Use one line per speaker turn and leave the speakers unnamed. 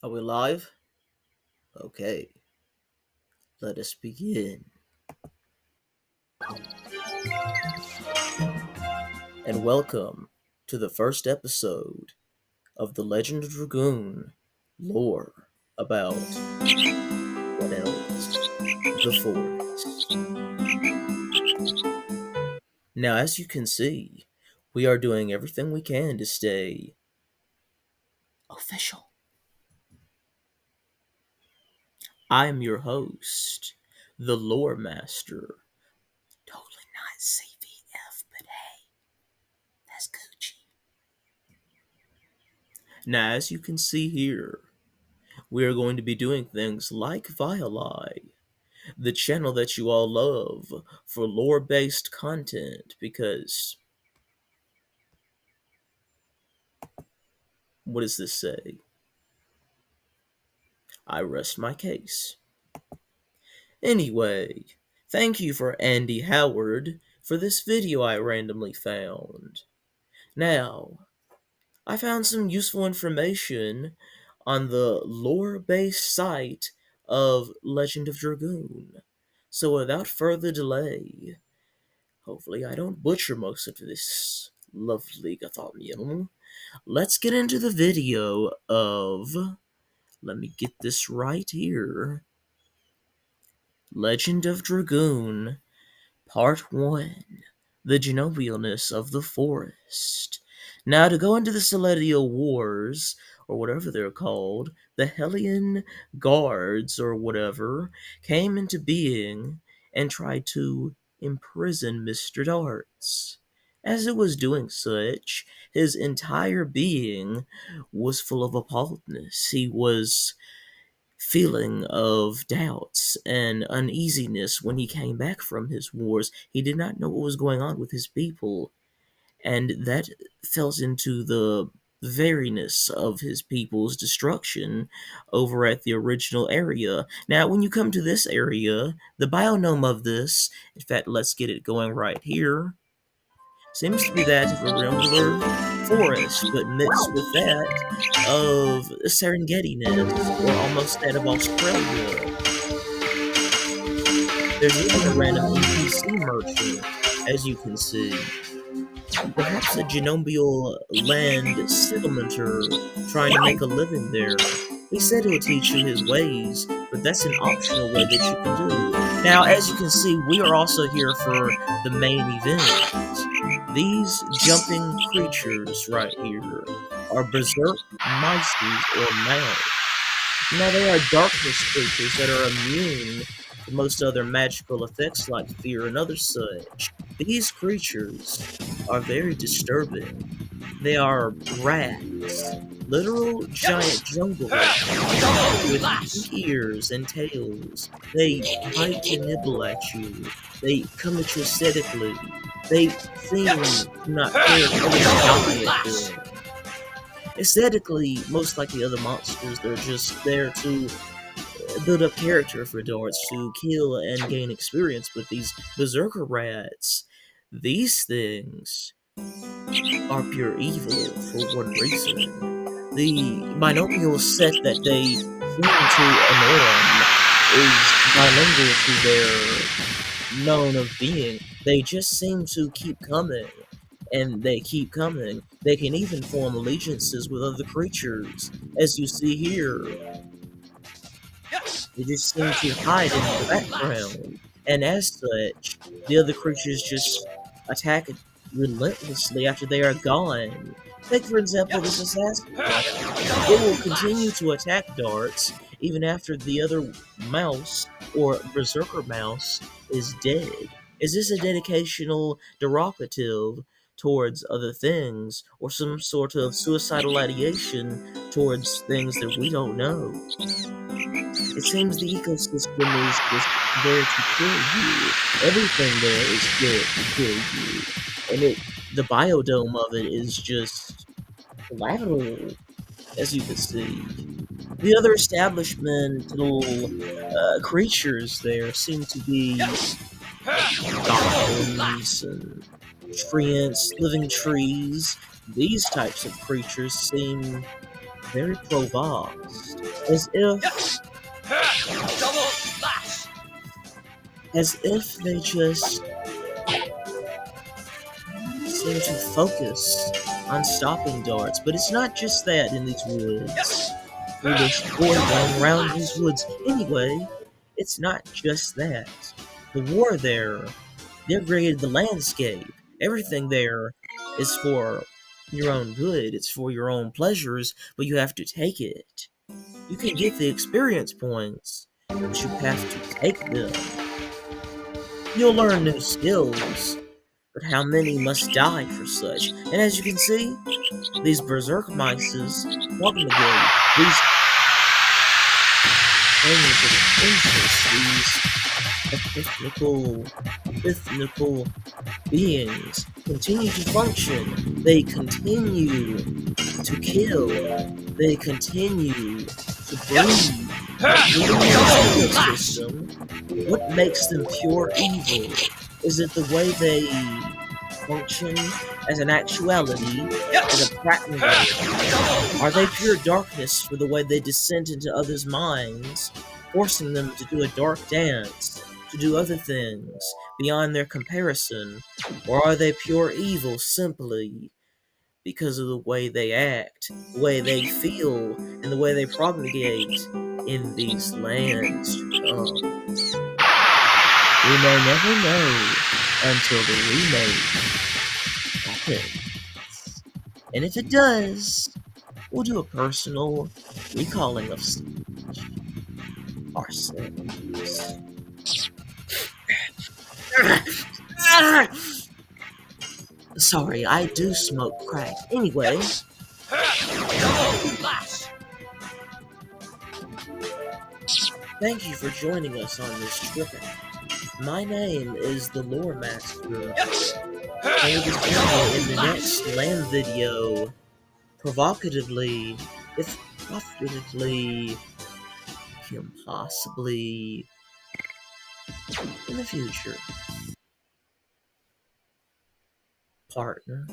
Are we live? Okay, let us begin. And welcome to the first episode of The Legend of Dragoon lore about what else? The forest. Now, as you can see, we are doing everything we can to stay official. I am your host, the lore master. Totally not CVF, but hey, that's Gucci. Now, as you can see here, we are going to be doing things like Violi, the channel that you all love for lore-based content, because what does this say? I rest my case. Anyway, thank you for Andy Howard for this video I randomly found. Now, I found some useful information on the lore-based site of Legend of Dragoon. So without further delay, hopefully I don't butcher most of this lovely Gothamian, let's get into the video of, let me get this right here, Legend of Dragoon, Part 1, The Genobialness of the Forest. Now, to go into the Celestial Wars, or whatever they're called, the Hellion Guards, or whatever, came into being and tried to imprison Mr. Darts. As it was doing such, his entire being was full of appalledness. He was feeling of doubts and uneasiness when he came back from his wars. He did not know what was going on with his people, and that falls into the veriness of his people's destruction over at the original area. Now, when you come to this area, the biome of this, in fact, let's get it going right here, seems to be that of a regular forest, but mixed with that of Serengeti-ness, or almost that of Australia. There's even a random NPC merchant, as you can see. Perhaps a genobial land settlementer trying to make a living there. He said he'll teach you his ways, but that's an optional way that you can do. Now, as you can see, we are also here for the main event. These jumping creatures right here are Berserk Mices or Mounts. Now, they are darkness creatures that are immune to most other magical effects like fear and other such. These creatures are very disturbing. They are rats, literal giant jungle rats with pink ears and tails. They bite and nibble at you. They come at you aesthetically. They seem to not care if others die at them. Aesthetically, most like the other monsters, they're just there to build up character for Darts to kill and gain experience. But these Beserker rats, these things are pure evil for one reason. The binomial set that they seem to annoy is bilingual to their known of being. They just seem to keep coming, and they keep coming. They can even form allegiances with other creatures, as you see here. They just seem to hide in the background, and as such, the other creatures just attack relentlessly after they are gone. Take, for example, this assassin. It will continue to attack Darts even after the other mouse, or Berserker mouse, is dead. Is this a dedicational derogative towards other things, or some sort of suicidal ideation towards things that we don't know? It seems the ecosystem is just there to kill you. Everything there is there to kill you. And the biodome of it is just collateral, as you can see. The other establishmental creatures there seem to be goblins and treants, living trees. These types of creatures seem very provost, as if
Double slash.
they just seem to focus on stopping darts. But it's not just that in these woods. Through this boy going around these woods anyway, it's not just that. The war there, they've created the landscape. Everything there is for your own good. It's for your own pleasures, but you have to take it. You can get the experience points, but you have to take them. You'll learn new skills, but how many must die for such? And as you can see, these berserk mices, welcome again, these things of interest, these ethnical beings continue to function. They continue to kill. They continue to breathe. Within the solar system, what makes them pure evil? Is it the way they function as an actuality, as a practical? Are they pure darkness for the way they descend into others' minds, forcing them to do a dark dance, to do other things beyond their comparison? Or are they pure evil simply because of the way they act, the way they feel, and the way they propagate in these lands to come? We may never know until the remake happens. And if it does, we'll do a personal recalling of ourselves. Sorry, I do smoke crack. Anyway, thank you for joining us on this trip. My name is the Lore Master. Play this video in the next land video, provocatively, if profitably, possibly in the future. Partner.